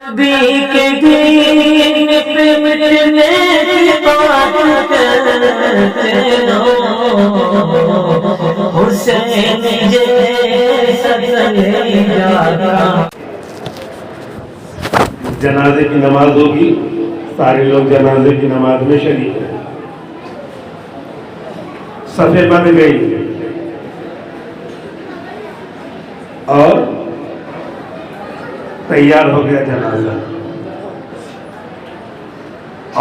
نبی کے دین پہ مٹنے کی بات کرتے ہو، حسین جیسا کلیجا۔ جنازے کی نماز ہوگی، سارے لوگ جنازے کی نماز میں شریک ہیں۔ صفیں بن گئی اور تیار ہو گیا جنازہ،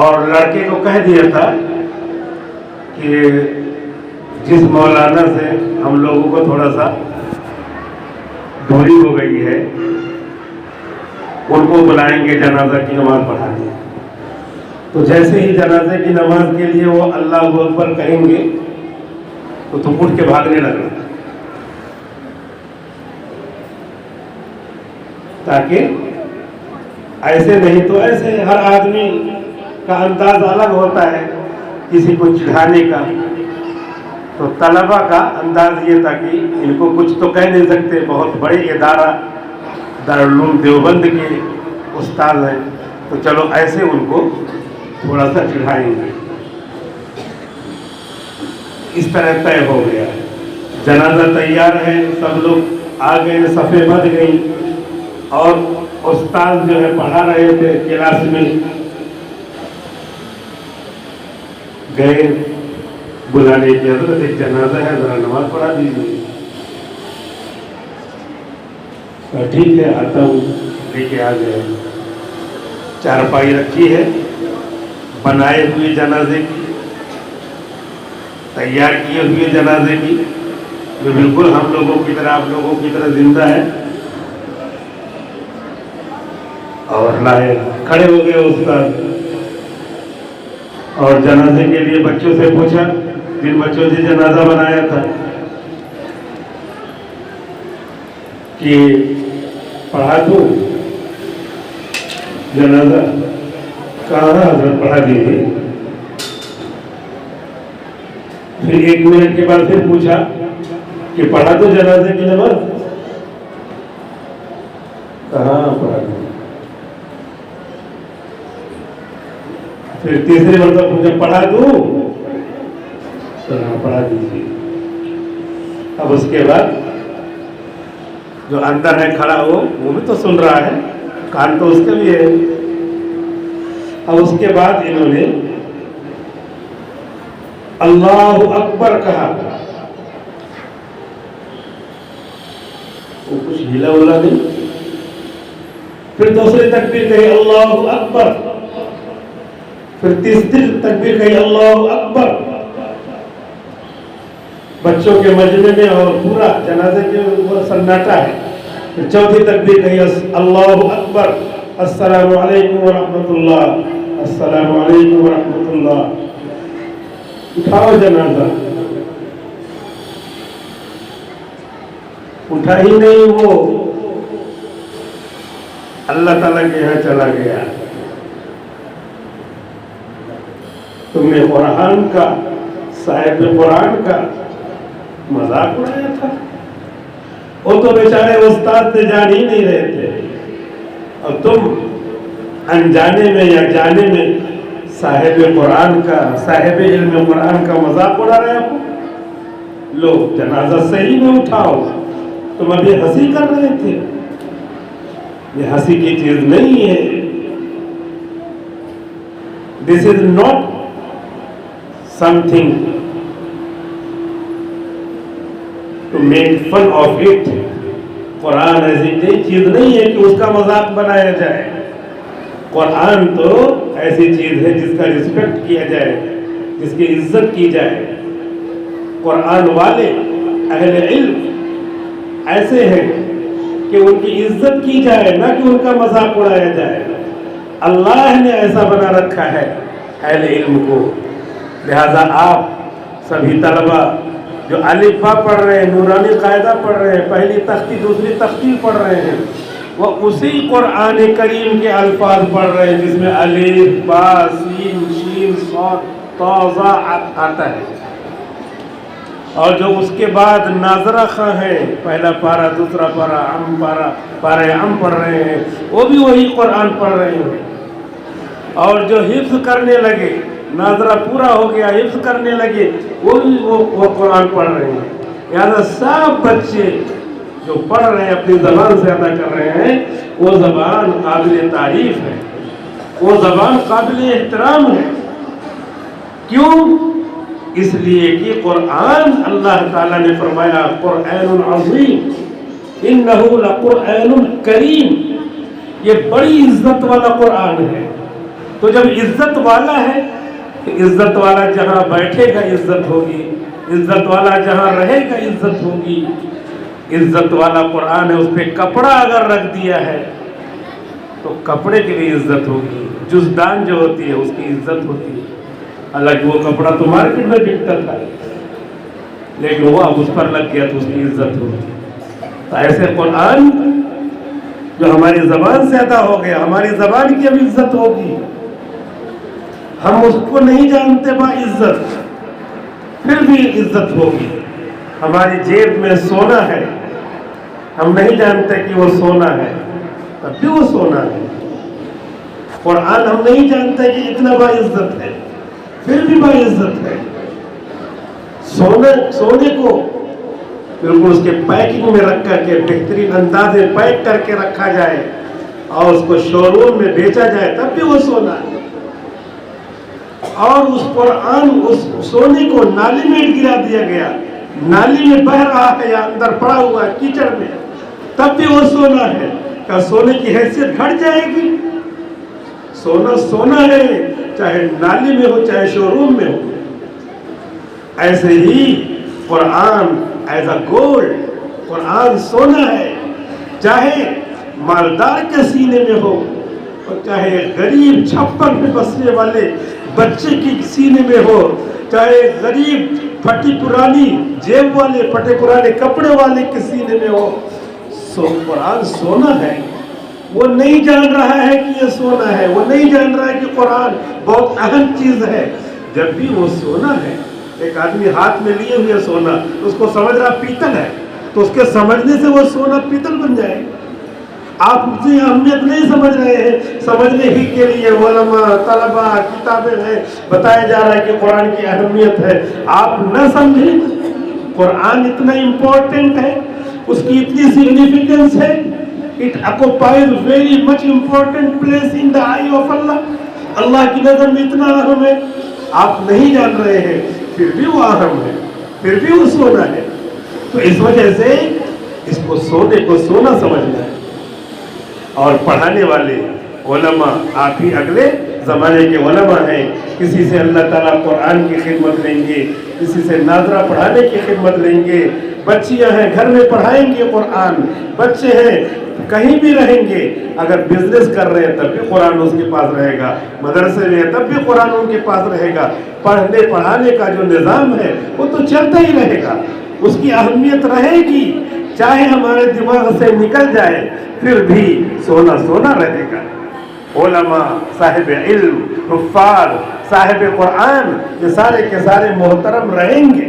اور لڑکے کو کہہ دیا تھا کہ جس مولانا سے ہم لوگوں کو تھوڑا سا دوری ہو گئی ہے ان کو بلائیں گے جنازہ کی نماز پڑھانے۔ تو جیسے ہی جنازے کی نماز کے لیے وہ اللہ اکبر کہیں گے تو تم اٹھ کے بھاگنے لگنا، تاکہ ایسے نہیں تو ایسے ہر آدمی کا انداز الگ ہوتا ہے کسی کو چڑھانے کا، تو طلبہ کا انداز یہ تھا کہ ان کو کچھ تو کہہ نہیں سکتے، بہت بڑے ادارہ دارالعلوم دیوبند کے استاد ہیں، تو چلو ایسے ان کو تھوڑا سا چڑھائیں گے۔ اس طرح طے ہو گیا، جنازہ تیار ہے، سب لوگ آ گئے، صفیں بن گئی، اور استاد جو ہے پڑھا رہے تھے کلاس میں، گئے بلانے کی حضرت ایک جنازہ ہے ذرا نماز پڑھا دیجیے۔ ٹھیک ہے آتا ہوں، لے کے آ گئے، چارپائی رکھی ہے بنائے ہوئے جنازے کی، تیار کیے ہوئے جنازے کی، جو بالکل ہم لوگوں کی طرح آپ لوگوں کی طرح زندہ ہے، اور لائے کھڑے ہو گئے استاد، اور جنازے کے لیے بچوں سے پوچھا جن بچوں سے جنازہ بنایا تھا کہ پڑھا دو جنازہ، کہاں حضرت پڑھا دیجیے۔ پھر 1 منٹ کے بعد پھر پوچھا کہ پڑھا دو جنازے کی نماز، کہاں پڑھا دو۔ پھر تیسری مرتبہ پوچھا پڑھا دوں، کہاں پڑھا دیجیے۔ اب اس کے بعد جو اندر ہے کھڑا وہ بھی تو سن رہا ہے، کان تو اس کے بھی ہے۔ اب اس کے بعد انہوں نے اللہ اکبر کہا، وہ کچھ ہلا ولا نہیں، پھر دوسری تکبیر کہی اللہ اکبر، پھر تیسری تکبیر کہی اللہ اکبر، بچوں کے مجمع میں اور پورا جنازے کے اوپر سناٹا ہے، پھر چوتھی تکبیر کہی اللہ اکبر، السلام علیکم ورحمۃ اللہ، السلام علیکم ورحمۃ اللہ۔ اٹھاؤ جنازہ، اٹھا ہی نہیں، وہ اللہ تعالیٰ کے یہاں چلا گیا۔ تم نے قرآن کا، صاحب قرآن کا مذاق اڑایا تھا، وہ تو بیچارے استاد سے جان ہی نہیں رہے تھے، اور تم انجانے میں یا جانے میں صاحب قرآن کا، صاحب علم قرآن کا مذاق اڑا رہے ہو۔ لوگ جنازہ صحیح میں اٹھاؤ، تم ابھی ہنسی کر رہے تھے، یہ ہنسی کی چیز نہیں ہے۔ This is not something to make fun of it۔ Quran ایسی چیز نہیں ہے کہ اس کا مذاق بنایا جائے، قرآن تو ایسی چیز ہے جس کا رسپیکٹ کیا جائے، جس کی عزت کی جائے۔ قرآن والے اہل علم ایسے ہیں کہ ان کی عزت کی جائے، نہ کہ ان کا مذاق اڑایا جائے۔ اللہ نے ایسا بنا رکھا ہے اہل علم کو، لہذا آپ سبھی طلبہ جو الف با پڑھ رہے ہیں، نورانی قاعدہ پڑھ رہے ہیں، پہلی تختی دوسری تختی پڑھ رہے ہیں، وہ اسی قرآن کریم کے الفاظ پڑھ رہے ہیں جس میں الف با سین شین صاد تا ظا آتا ہے۔ اور جو اس کے بعد ناظرہ خواں ہیں، پہلا پارہ دوسرا پارہ پارہ ام پڑھ رہے ہیں، وہ بھی وہی قرآن پڑھ رہے ہیں۔ اور جو حفظ کرنے لگے، ناظرہ پورا ہو گیا، حفظ کرنے لگے، وہ بھی وہ قرآن پڑھ رہے ہیں۔ لہٰذا سب بچے جو پڑھ رہے ہیں، اپنی زبان سے ادا کر رہے ہیں، وہ زبان قابل تعریف ہے، وہ زبان قابل احترام ہے۔ کیوں؟ اس لیے کہ قرآن اللہ تعالیٰ نے فرمایا قرآن عظیم انہ لقرآن کریم، یہ بڑی عزت والا قرآن ہے۔ تو جب عزت والا ہے تو عزت والا جہاں بیٹھے گا عزت ہوگی، عزت والا جہاں رہے گا عزت ہوگی۔ عزت والا قرآن ہے، اس پہ کپڑا اگر رکھ دیا ہے تو کپڑے کی بھی عزت ہوگی، جزدان جو ہوتی ہے اس کی عزت ہوتی ہے۔ حالانکہ وہ کپڑا تو مارکیٹ میں بکتا تھا، لیکن وہ اب اس پر لگ گیا تو اس کی عزت ہوگی۔ تو ایسے قرآن جو ہماری زبان سے ادا ہو گیا، ہماری زبان کی اب عزت ہوگی۔ ہم اس کو نہیں جانتے با عزت، پھر بھی عزت ہوگی۔ ہماری جیب میں سونا ہے، ہم نہیں جانتے کہ وہ سونا ہے، تب بھی وہ سونا ہے۔ قرآن ہم نہیں جانتے کہ اتنا با عزت ہے، پھر بھی با عزت ہے۔ سونے کو بالکل اس کے پیکنگ میں رکھ کر کے بہترین انداز میں پیک کر کے رکھا جائے اور اس کو شو روم میں بیچا جائے، تب بھی وہ سونا ہے۔ اور اس قرآن اس سونے کو نالی میں گرا دیا گیا، نالی میں بہہ رہا ہے یا اندر پڑا ہوا ہے کیچڑ میں، تب بھی وہ سونا ہے۔ کیا سونے کی حیثیت گھٹ جائے گی؟ سونا سونا ہے، چاہے نالی میں ہو چاہے شو روم میں ہو۔ ایسے ہی قرآن ایز اے گولڈ، قرآن سونا ہے، چاہے مالدار کے سینے میں ہو اور چاہے غریب چھپر میں بسنے والے بچے کی سینے میں ہو، چاہے غریب پھٹی پرانی جیب والے پھٹے پرانے کپڑے والے کے سینے میں ہو، قرآن سونا ہے۔ وہ نہیں جان رہا ہے کہ یہ سونا ہے، وہ نہیں جان رہا ہے کہ قرآن بہت اہم چیز ہے، جب بھی وہ سونا ہے۔ ایک آدمی ہاتھ میں لیے ہوئے سونا، اس کو سمجھ رہا پیتل ہے، تو اس کے سمجھنے سے وہ سونا پیتل بن جائے۔ آپ اس کی اہمیت نہیں سمجھ رہے ہیں، سمجھنے ہی کے لیے علماء طلباء کتابیں ہیں، بتایا جا رہا ہے کہ قرآن کی اہمیت ہے۔ آپ نہ سمجھیں قرآن اتنا امپورٹنٹ ہے، اس کی اتنی سگنیفیکنس ہے، it occupies very much important place in the eye of Allah، اللہ کی نظر میں اتنا اہم ہے، آپ نہیں جان رہے ہیں، پھر بھی وہ اہم ہے، پھر بھی وہ سونا ہے۔ تو اس وجہ سے اس کو سونے کو سونا سمجھنا ہے۔ اور پڑھانے والے علماء، آپ ہی اگلے زمانے کے علماء ہیں، کسی سے اللہ تعالیٰ قرآن کی خدمت لیں گے، کسی سے ناظرہ پڑھانے کی خدمت لیں گے، بچیاں ہیں گھر میں پڑھائیں گے قرآن، بچے ہیں کہیں بھی رہیں گے، اگر بزنس کر رہے ہیں تب بھی قرآن اس کے پاس رہے گا، مدرسے میں تب بھی قرآن ان کے پاس رہے گا۔ پڑھنے پڑھانے کا جو نظام ہے وہ تو چلتا ہی رہے گا، اس کی اہمیت رہے گی، چاہے ہمارے دماغ سے نکل جائے پھر بھی سونا سونا رہے گا۔ علماء، صاحب علم، حفاظ، صاحب قرآن، یہ سارے کے سارے محترم رہیں گے۔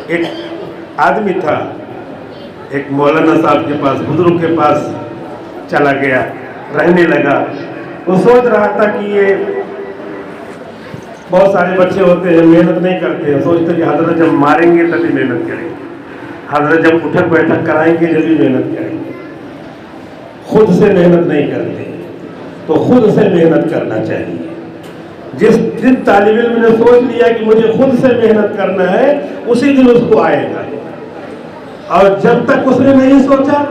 ایک آدمی تھا، ایک مولانا صاحب کے پاس، بزرگ کے پاس چلا گیا، رہنے لگا۔ وہ سوچ رہا تھا کہ یہ بہت سارے بچے ہوتے ہیں محنت نہیں کرتے ہیں، سوچتے کہ حضرت جب ماریں گے تبھی محنت کریں گے، حضرت جب اٹھک بیٹھک کرائیں گے جبھی محنت کریں گے۔ خود سے محنت نہیں کرتے، تو خود سے محنت کرنا چاہیے۔ جس دن طالب علم نے سوچ لیا کہ مجھے خود سے محنت کرنا ہے، اسی دن اس کو آئے گا، اور جب تک اس نے نہیں سوچا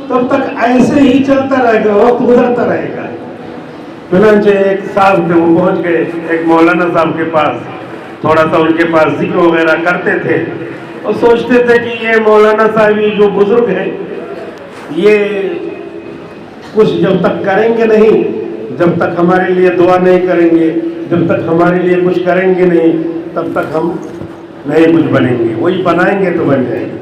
تب تک ایسے ہی چلتا رہے گا، وقت گزرتا رہے گا۔ چنانچہ ایک صاحب تھے، وہ پہنچ گئے ایک مولانا صاحب کے پاس، تھوڑا سا ان کے پاس ذکر وغیرہ کرتے تھے، اور سوچتے تھے کہ یہ مولانا صاحب جو بزرگ ہیں یہ کچھ جب تک کریں گے نہیں، جب تک ہمارے لیے دعا نہیں کریں گے، جب تک ہمارے لیے کچھ کریں گے نہیں، تب تک ہم نہیں کچھ بنیں گے، وہی بنائیں گے تو بن جائیں گے۔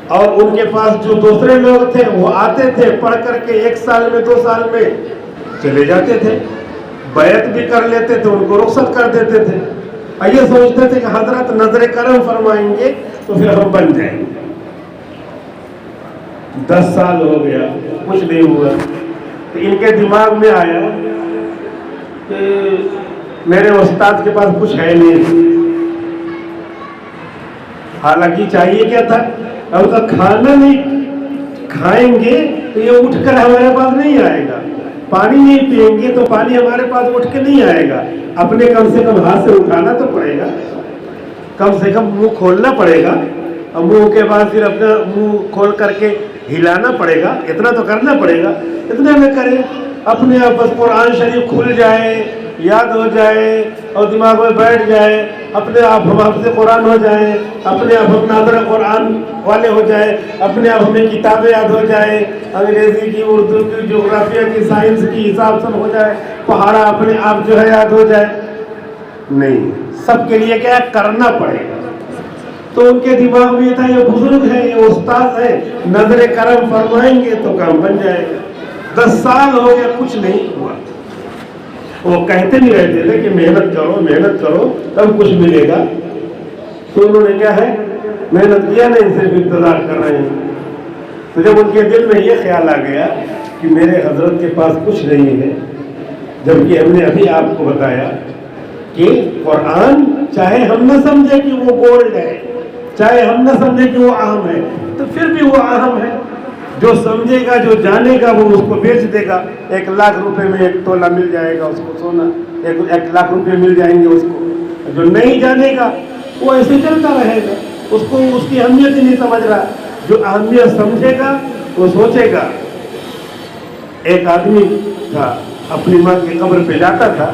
اور ان کے پاس جو دوسرے لوگ تھے وہ آتے تھے، پڑھ کر کے 1 سال میں 2 سال میں چلے جاتے تھے، بیعت بھی کر لیتے تھے، ان کو رخصت کر دیتے تھے۔ اور یہ سوچتے تھے کہ حضرت نظر کرم فرمائیں گے تو پھر ہم بن جائیں گے. 10 سال ہو گیا کچھ نہیں ہوا. تو ان کے دماغ میں آیا کہ میرے استاد کے پاس کچھ ہے نہیں. حالانکہ چاہیے کیا تھا, اب کا کھانا نہیں کھائیں گے تو یہ اٹھ کر ہمارے پاس نہیں آئے گا, پانی نہیں پئیں گے تو پانی ہمارے پاس اٹھ کے نہیں آئے گا. اپنے کم سے کم ہاتھ سے اٹھانا تو پڑے گا, کم سے کم منہ کھولنا پڑے گا, اور منہ کے بعد پھر اپنا منہ کھول کر کے ہلانا پڑے گا, اتنا تو کرنا پڑے گا. اتنا نہ کرے, اپنے آپ بس قرآن شریف کھل جائے, یاد ہو جائے اور دماغ میں بیٹھ جائے, اپنے آپ ہم حافظ قرآن ہو جائیں, اپنے آپ ہم ناظر قرآن والے ہو جائے, اپنے آپ ہمیں کتابیں یاد ہو جائے, انگریزی کی, اردو کی, جغرافیہ کی, سائنس کی حساب سے ہو جائے, پہاڑا اپنے آپ جو ہے یاد ہو جائے. نہیں, سب کے لیے کیا کرنا پڑے گا. تو ان کے دماغ میں یہ تھا یہ بزرگ ہے, یہ استاد ہے, نظر کرم فرمائیں گے تو کام بن جائے گا. 10 سال ہو گیا کچھ نہیں ہوا. وہ کہتے نہیں رہتے تھے کہ محنت کرو تب کچھ ملے گا. تو انہوں نے کیا ہے محنت کیا نہیں, صرف انتظار کر رہے ہیں. تو جب ان کے دل میں یہ خیال آ گیا کہ میرے حضرت کے پاس کچھ نہیں ہے, جبکہ ہم نے ابھی آپ کو بتایا کہ قرآن چاہے ہم نہ سمجھے کہ وہ گولڈ ہے, چاہے ہم نہ سمجھے کہ وہ اہم ہے, تو پھر بھی وہ اہم ہے. جو سمجھے گا, جو جانے گا, وہ اس کو بیچ دے گا. 1 لاکھ روپے میں 1 تولہ مل جائے گا اس کو سونا, 1 لاکھ روپے مل جائیں گے اس کو. جو نہیں جانے گا وہ ایسے چلتا رہے گا, اس کو اس کی اہمیت ہی نہیں سمجھ رہا. جو اہمیت سمجھے گا وہ سوچے گا. ایک آدمی تھا, اپنی ماں کی قبر پہ جاتا تھا,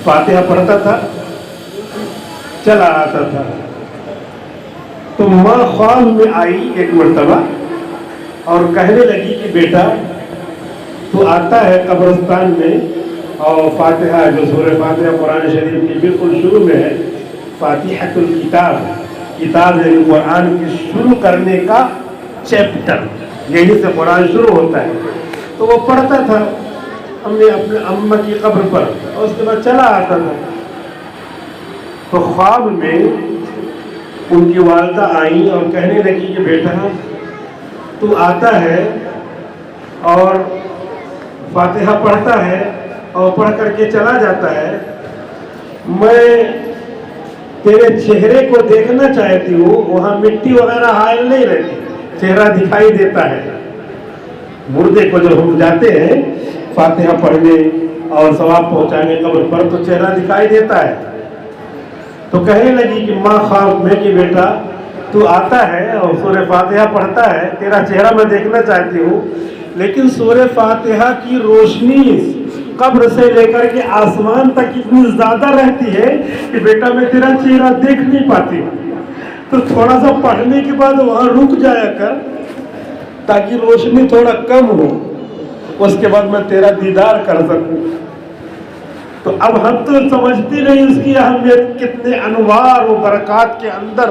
فاتحہ پڑھتا تھا, چلا آتا تھا. تو ماں خواب میں آئی ایک مرتبہ اور کہنے لگی کہ بیٹا تو آتا ہے قبرستان میں, اور فاتحہ جو سورہ فاتحہ قرآن شریف کی بالکل شروع میں ہے, فاتحۃ الکتاب, کتاب یعنی قرآن کی شروع کرنے کا چیپٹر, یہی سے قرآن شروع ہوتا ہے. تو وہ پڑھتا تھا اپنے اماں کی قبر پر, اور اس کے بعد چلا آتا تھا. تو خواب میں ان کی والدہ آئیں اور کہنے لگی کہ بیٹا تو آتا ہے اور فاتحہ پڑھتا ہے اور پڑھ کر کے چلا جاتا ہے, میں تیرے چہرے کو دیکھنا چاہتی ہوں. وہاں مٹی وغیرہ حائل نہیں رہتی, چہرہ دکھائی دیتا ہے. مردے کو جب ہم جاتے ہیں فاتحہ پڑھنے اور ثواب پہنچانے قبر پر تو چہرہ دکھائی دیتا ہے. تو کہنے لگی کہ ماں خواب میں کہ بیٹا تو آتا ہے اور سورہ فاتحہ پڑھتا ہے, تیرا چہرہ میں دیکھنا چاہتی ہوں, لیکن سورہ فاتحہ کی روشنی قبر سے لے کر کے آسمان تک اتنی زیادہ رہتی ہے کہ بیٹا میں تیرا چہرہ دیکھ نہیں پاتی. تو تھوڑا سا پڑھنے کے بعد وہاں رک جایا کر تاکہ روشنی تھوڑا کم ہو, اس کے بعد میں تیرا دیدار کر سکوں. تو اب ہم تو سمجھتے نہیں اس کی اہمیت, کتنے انوار و برکات کے اندر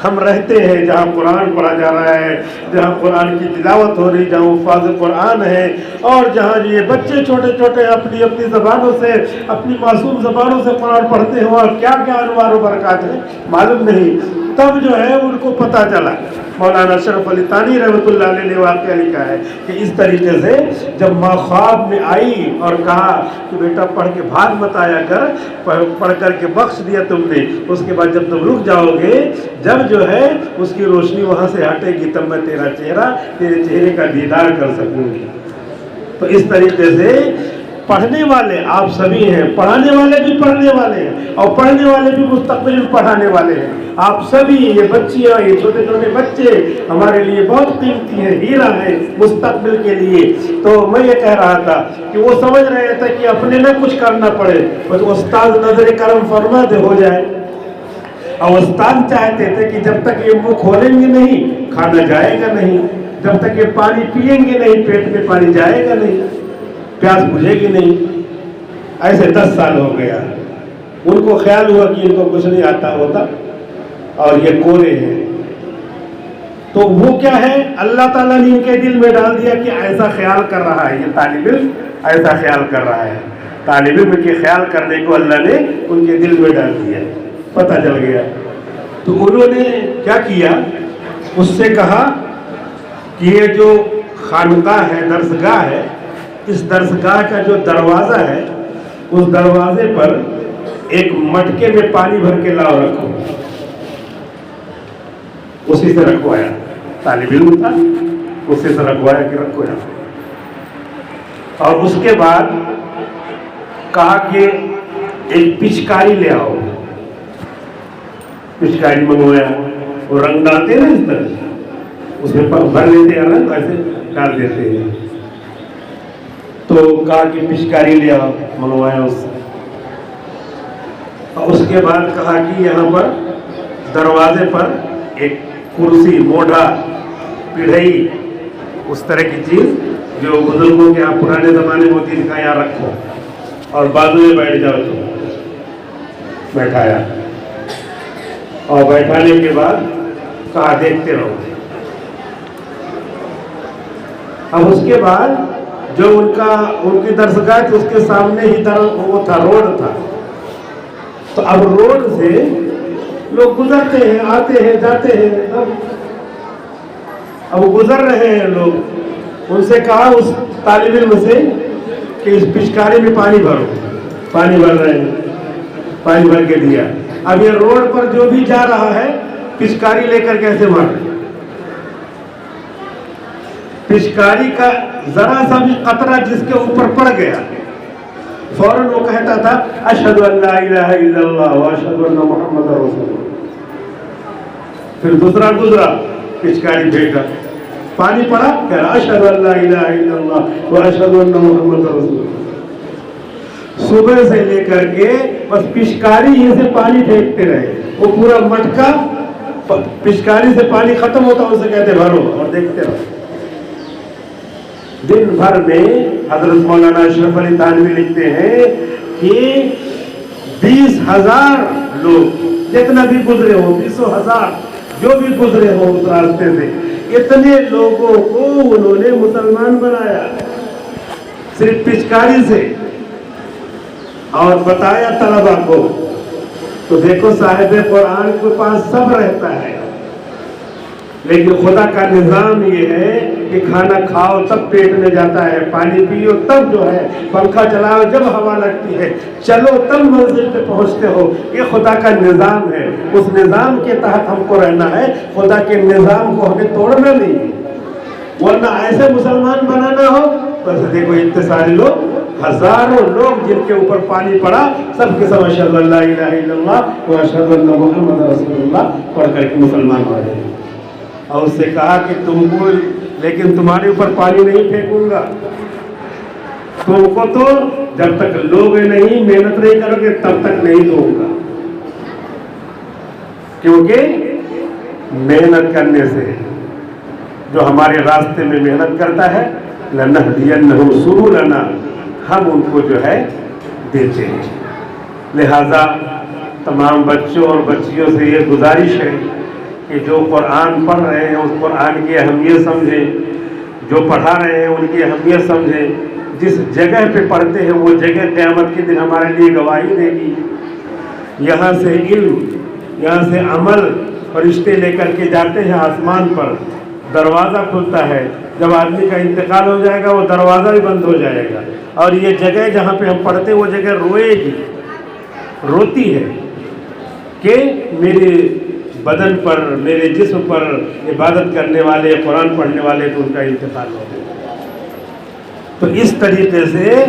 ہم رہتے ہیں, جہاں قرآن پڑھا جا رہا ہے, جہاں قرآن کی تلاوت ہو رہی, جہاں حفاظ قرآن ہے, اور جہاں یہ بچے چھوٹے چھوٹے اپنی اپنی زبانوں سے, اپنی معصوم زبانوں سے قرآن پڑھتے ہیں, اور کیا کیا انوار و برکات ہیں معلوم نہیں. تب جو ہے ان کو پتہ چلا. مولانا اشرف علی تھانی رحمۃ اللہ علیہ نے واقعہ لکھا ہے کہ اس طریقے سے جب ماں خواب میں آئی اور کہا کہ بیٹا پڑھ کے بھاگ مت آیا کر, پڑھ کر کے بخش دیا تم نے, اس کے بعد جب تم رک جاؤ گے, جب جو ہے اس کی روشنی وہاں سے ہٹے گی, تب میں تیرا چہرہ, تیرے چہرے کا دیدار کر سکوں گی. تو اس طریقے سے پڑھنے والے آپ سبھی ہیں, پڑھانے والے بھی پڑھنے والے ہیں, اور پڑھنے والے بھی مستقبل میں پڑھانے والے ہیں. آپ سبھی, یہ بچیاں, یہ چھوٹے چھوٹے بچے ہمارے لیے بہت قیمتی ہیں, ہیرا ہیں مستقبل کے لیے. تو میں یہ کہہ رہا تھا کہ وہ سمجھ رہے تھے کہ اپنے نہ کچھ کرنا پڑے, بس استاد نظر کرم فرما دے ہو جائے. اور استاد چاہتے تھے کہ جب تک یہ منہ کھولیں گے نہیں کھانا جائے گا نہیں, جب تک یہ پانی پئیں گے نہیں پیٹ میں پانی جائے گا نہیں, پیاس بجھے گی نہیں. ایسے 10 سال ہو گیا. ان کو خیال ہوا کہ ان کو کچھ نہیں آتا ہوتا اور یہ کورے ہیں. تو وہ کیا ہے, اللہ تعالیٰ نے ان کے دل میں ڈال دیا کہ ایسا خیال کر رہا ہے یہ طالب علم, ایسا خیال کر رہا ہے. طالب علم کے خیال کرنے کو اللہ نے ان کے دل میں ڈال دیا، پتہ چل گیا۔ تو انہوں نے کیا کیا، اس سے کہا کہ یہ جو خانقاہ ہے، درسگاہ ہے، اس درسگاہ کا جو دروازہ ہے، اس دروازے پر ایک مٹکے میں پانی بھر کے لاؤ رکھو۔ اسی سے رکھوایا، طالب علم تھا، اسی سے رکھوایا کہ رکھو یہاں۔ اور اس کے بعد کہا کہ ایک پچکاری لے آؤ، پچکاری منگوایا، وہ رنگ ڈالتے ہیں نا اس طرح، اس میں بھر لیتے ہیں رنگ، ایسے ڈال دیتے ہیں۔ تو کہا کہ پچکاری لے آؤ، منگوایا اس سے۔ اور اس کے بعد کہا کہ یہاں پر دروازے پر ایک کرسی، موڑھا، پیڑھئی، اس طرح کی چیز جو بزرگوں کے یہاں پرانے زمانے میں ہوتی تھی، یہاں رکھو اور بازو میں بیٹھ جاؤ۔ تو بیٹھایا، اور بیٹھانے کے بعد کہا دیکھتے رہو۔ اب اس کے بعد جو ان کی درسگاہ تھی، اس کے سامنے ہی وہ تھا، روڈ تھا۔ تو اب روڈ سے لوگ گزرتے ہیں، آتے ہیں، جاتے ہیں، اب گزر رہے ہیں لوگ۔ ان سے کہا اس طالب علم سے کہ اس پچکاری میں پانی بھرو، پانی بھر رہے ہیں، پانی بھر کے دیا۔ اب یہ روڈ پر جو بھی جا رہا ہے پچکاری لے کر کیسے مارے؟ پچکاری کا ذرا سا بھی قطرہ جس کے اوپر پڑ گیا، فوراً وہ کہتا تھا اشہد ان لا الہ الا اللہ واشہد ان محمد رسول اللہ۔ پھر دوسرا گزرا، پچکاری پھینکا، پانی پڑا، کہہ رہا اشہد ان لا الہ الا اللہ واشہد ان محمد رسول اللہ۔ صبح سے لے کر کے بس پچکاری ہی سے پانی پھینکتے رہے، وہ پورا مٹکا پچکاری سے پانی ختم ہوتا، اسے کہتے بھرو اور دیکھتے رہو۔ دن بھر میں حضرت مولانا اشرف علی تھانوی لکھتے ہیں کہ 20,000 لوگ جتنا بھی گزرے ہو، 20,000 جو بھی گزرے ہو اس راستے سے، اتنے لوگوں کو انہوں نے مسلمان بنایا صرف پچکاری سے، اور بتایا طلبہ کو۔ تو دیکھو صاحب قرآن کے پاس سب رہتا ہے، لیکن خدا کا نظام یہ ہے کہ کھانا کھاؤ تب پیٹ میں جاتا ہے، پانی پیو تب جو ہے، پنکھا چلاؤ جب ہوا لگتی ہے، چلو تب منزل پہ پہنچتے ہو۔ یہ خدا کا نظام ہے، اس نظام کے تحت ہم کو رہنا ہے، خدا کے نظام کو ہمیں توڑنا نہیں ہے۔ ورنہ ایسے مسلمان بنانا ہو بس دیکھو اتنے سارے لوگ، ہزاروں لوگ جن کے اوپر پانی پڑا، سب کے سب اشہد ان لا الہ الا اللہ واشہد ان محمد رسول اللہ پڑھ کر کے مسلمان ہو گئے۔ اور اس سے کہا کہ تم کو، لیکن تمہارے اوپر پانی نہیں پھینکوں گا، تم کو تو جب تک لوگ نہیں، محنت نہیں کرو گے تب تک نہیں دوں گا، کیونکہ محنت کرنے سے جو ہمارے راستے میں محنت کرتا ہے، لَنَهْدِيَنَّهُمْ سُبُلَنَا، ہم ان کو جو ہے دیتے ہیں۔ لہذا تمام بچوں اور بچیوں سے یہ گزارش ہے کہ جو قرآن پڑھ رہے ہیں اس قرآن کی اہمیت سمجھیں، جو پڑھا رہے ہیں ان کی اہمیت سمجھیں۔ جس جگہ پہ پڑھتے ہیں وہ جگہ قیامت کے دن ہمارے لیے گواہی دے گی۔ یہاں سے علم، یہاں سے عمل فرشتے لے کر کے جاتے ہیں آسمان پر، دروازہ کھلتا ہے، جب آدمی کا انتقال ہو جائے گا وہ دروازہ بھی بند ہو جائے گا، اور یہ جگہ جہاں پہ ہم پڑھتے ہیں وہ جگہ روئے گی، روتی ہے کہ میرے بدن پر، میرے جسم پر عبادت کرنے والے، قرآن پڑھنے والے تو ان کا انتقال ہو گیا۔ تو اس طریقے سے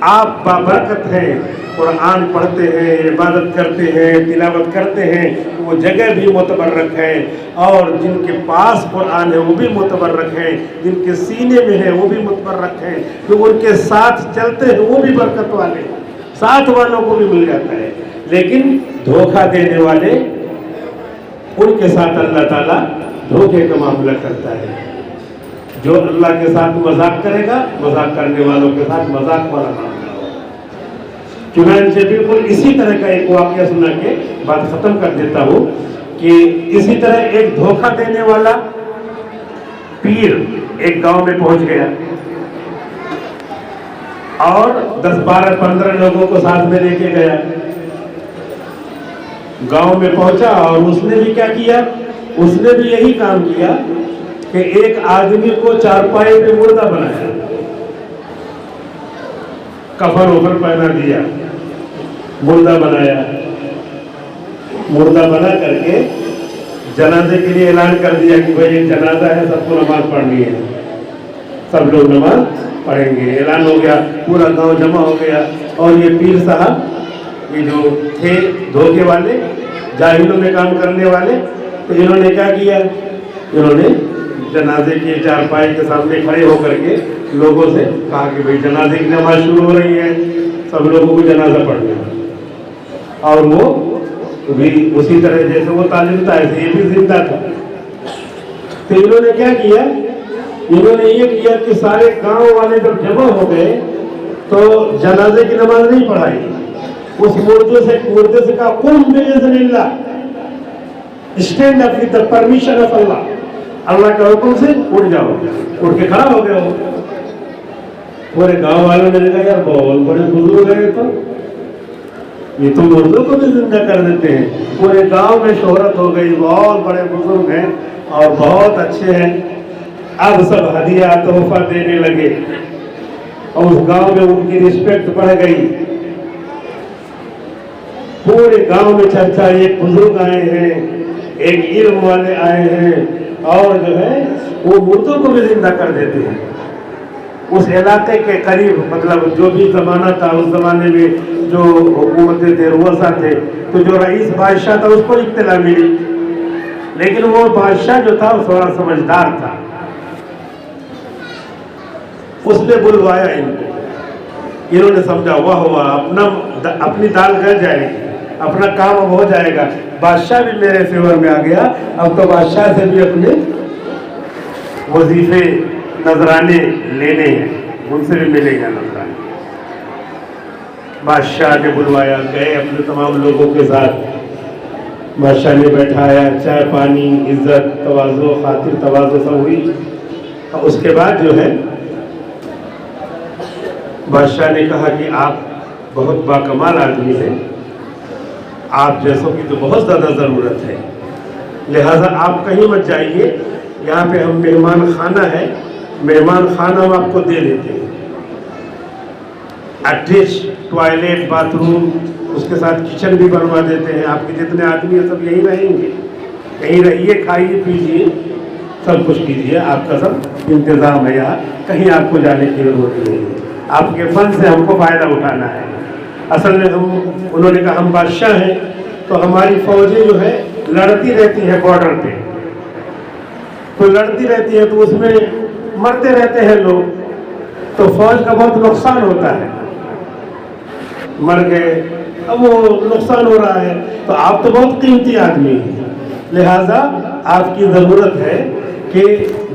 آپ بابرکت ہیں، قرآن پڑھتے ہیں، عبادت کرتے ہیں، تلاوت کرتے ہیں، وہ جگہ بھی متبرک ہے، اور جن کے پاس قرآن ہے وہ بھی متبرک ہے، جن کے سینے میں ہے وہ بھی متبرک ہے، جو ان کے ساتھ چلتے ہیں وہ بھی برکت والے، ساتھ والوں کو بھی مل جاتا ہے۔ لیکن دھوکہ دینے والے، ان کے ساتھ اللہ تعالیٰ دھوکے کا معاملہ کرتا ہے۔ جو اللہ کے ساتھ مذاق کرے گا، مذاق کرنے والوں کے ساتھ مذاق والا معاملہ ہوگا۔ چنانچہ بالکل اسی طرح کا ایک واقعہ سنا کے بات ختم کر دیتا ہوں کہ اسی طرح ایک دھوکہ دینے والا پیر ایک گاؤں میں پہنچ گیا، اور 10-12-15 لوگوں کو ساتھ میں لے کے گیا. گاؤں میں پہنچا اور اس نے بھی کیا کیا, اس نے بھی یہی کام کیا کہ ایک آدمی کو چارپائی پہ مردہ بنایا, کفن اوپر پہنا دیا, مردہ بنایا. مردہ بنا کر کے جنازے کے لیے اعلان کر دیا کہ بھائی ایک جنازہ ہے, سب کو نماز پڑھنی ہے, سب لوگ نماز پڑھیں گے. اعلان ہو گیا, پورا گاؤں جمع ہو گیا. اور یہ پیر صاحب یہ جو تھے دھوکے والے, جاہلوں میں کام کرنے والے, تو انہوں نے کیا کیا, انہوں نے جنازے کے چارپائی کے سامنے کھڑے ہو کر کے لوگوں سے کہا کہ بھائی جنازے کی نماز شروع ہو رہی ہے, سب لوگوں کو جنازہ پڑھنا ہے. اور وہ بھی اسی طرح جیسے وہ تعلیم تھا ایسے یہ بھی زندہ تھا. تو انہوں نے کیا کیا, انہوں نے یہ کیا کہ سارے گاؤں والے جب جمع ہو گئے تو جنازے کی نماز نہیں پڑھائی. اس مردے سے کہا قم باذن Allah, stand up with the permission of Allah, Allah کے حکم سے اٹھ جاؤ. اٹھ کے کھڑا ہو گیا. پورے گاؤں والوں نے کہا یار بہت بڑے بزرگ ہیں, تو یہ تو مردوں کو بھی زندہ کر دیتے ہیں. پورے گاؤں میں شہرت ہو گئی, بہت بڑے بزرگ ہیں اور بہت اچھے ہیں. اب سب ہدیہ تحفہ دینے لگے اور اس گاؤں میں ان کی رسپیکٹ بڑھ گئی. پورے گاؤں میں چرچا, ایک بزرگ آئے ہیں, ایک علم والے آئے ہیں, اور جو ہے وہ مردوں کو بھی زندہ کر دیتے ہیں. اس علاقے کے قریب, مطلب جو بھی زمانہ تھا اس زمانے میں جو حکومتیں تھے, رؤسا تھے, تو جو رئیس بادشاہ تھا اس کو اطلاع ملی, لیکن وہ بادشاہ جو تھا وہ تھوڑا سمجھدار تھا. اس نے بلوایا ان کو. انہوں نے سمجھا واہ واہ, اپنی دال گل جائے گی, اپنا کام اب ہو جائے گا. بادشاہ بھی میرے فیور میں آ گیا, اب تو بادشاہ سے بھی اپنے وظیفے نذرانے لینے ہیں, ان سے بھی ملے گا نذرانے. بادشاہ نے بلوایا, گئے اپنے تمام لوگوں کے ساتھ. بادشاہ نے بیٹھایا, چائے پانی, عزت تواضع, خاطر تواضع سب ہوئی. اور اس کے بعد جو ہے بادشاہ نے کہا کہ آپ بہت باکمال آدمی ہیں, آپ جیسوں کی تو بہت زیادہ ضرورت ہے, لہذا آپ کہیں مت جائیے, یہاں پہ ہم مہمان خانہ ہے, مہمان خانہ ہم آپ کو دے دیتے ہیں, اٹیچ ٹوائلٹ باتھ روم, اس کے ساتھ کچن بھی بنوا دیتے ہیں. آپ کے جتنے آدمی ہیں سب یہیں رہیں گے, یہیں رہیے, کھائیے پیجیے, سب کچھ کیجیے, آپ کا سب انتظام ہے یہاں, کہیں آپ کو جانے کی ضرورت نہیں ہے. آپ کے فن سے ہم کو فائدہ اٹھانا ہے. اصل میں انہوں نے کہا ہم بادشاہ ہیں تو ہماری فوجیں جو ہے لڑتی رہتی ہیں بارڈر پہ, تو لڑتی رہتی ہے تو اس میں مرتے رہتے ہیں لوگ, تو فوج کا بہت نقصان ہوتا ہے. مر گئے, اب وہ نقصان ہو رہا ہے, تو آپ تو بہت قیمتی آدمی ہیں, لہذا آپ کی ضرورت ہے کہ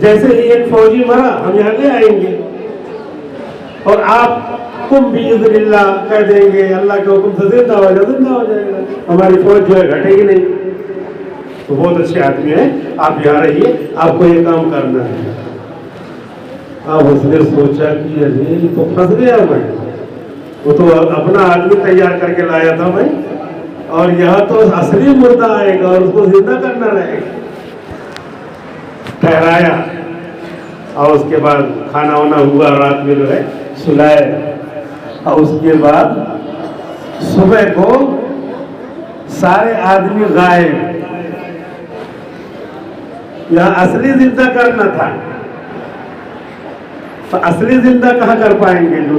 جیسے ہی ایک فوجی مرا ہم یہاں لے آئیں گے, اور آپ قم باذن اللہ کہہ دیں گے, اللہ کے حکم سے زندہ ہو جائے گا, ہماری فوج جو ہے گھٹے گی نہیں. تو بہت اچھے آدمی ہیں, آپ یہاں رہیے, آپ کو یہ کام کرنا ہے. اب اس نے سوچا کہ ارے تو پھنس گیا میں, وہ تو اپنا آدمی تیار کر کے لایا تھا میں, اور یہاں تو اصلی مردہ آئے گا اور اس کو زندہ کرنا رہے گا. ٹھہرایا, اور اس کے بعد کھانا وانا ہوا, رات میں جو ہے سلائے, اور اس کے بعد صبح کو سارے آدمی غائب. یہاں اصلی زندہ کرنا تھا, تو اصلی زندہ کہاں کر پائیں گے, جو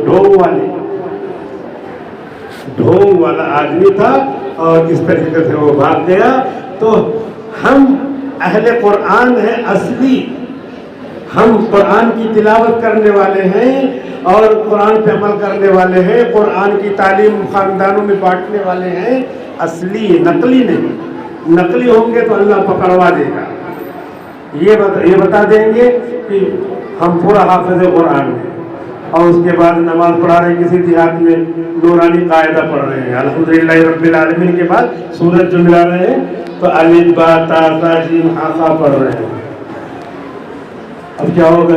ڈھونگ والا آدمی تھا, اور اس طریقے سے وہ بھاگ گیا. تو ہم اہل قرآن ہیں اصلی, ہم قرآن کی تلاوت کرنے والے ہیں اور قرآن پہ عمل کرنے والے ہیں, قرآن کی تعلیم خاندانوں میں بانٹنے والے ہیں, اصلی, نقلی نہیں. نقلی ہوں گے تو اللہ پکڑوا دے گا. یہ بتا دیں گے کہ ہم پورا حافظ قرآن ہیں, اور اس کے بعد نماز پڑھا رہے ہیں, کسی دیہات میں نورانی قاعدہ پڑھ رہے ہیں, الحمدللہ رب العالمین کے بعد سورج جو ملا رہے ہیں تو الف با تا ثا جیم ہا قاف پڑھ رہے ہیں. اب کیا ہوگا,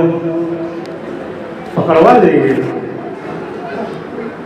پکڑوا دیں گے.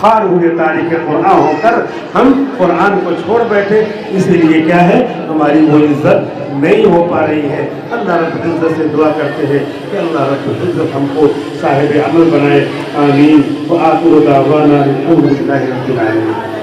خار ہوئے تاریخ قرآن ہو کر ہم قرآن کو چھوڑ بیٹھے، اسی لیے کیا ہے ہماری وہ عزت نہیں ہو پا رہی ہے۔ اللہ رب العزت سے دعا کرتے ہیں کہ اللہ رب العزت ہم کو صاحب عمل بنائے، آمین۔ وآخر دعوانا الحمد للہ رب العالمین۔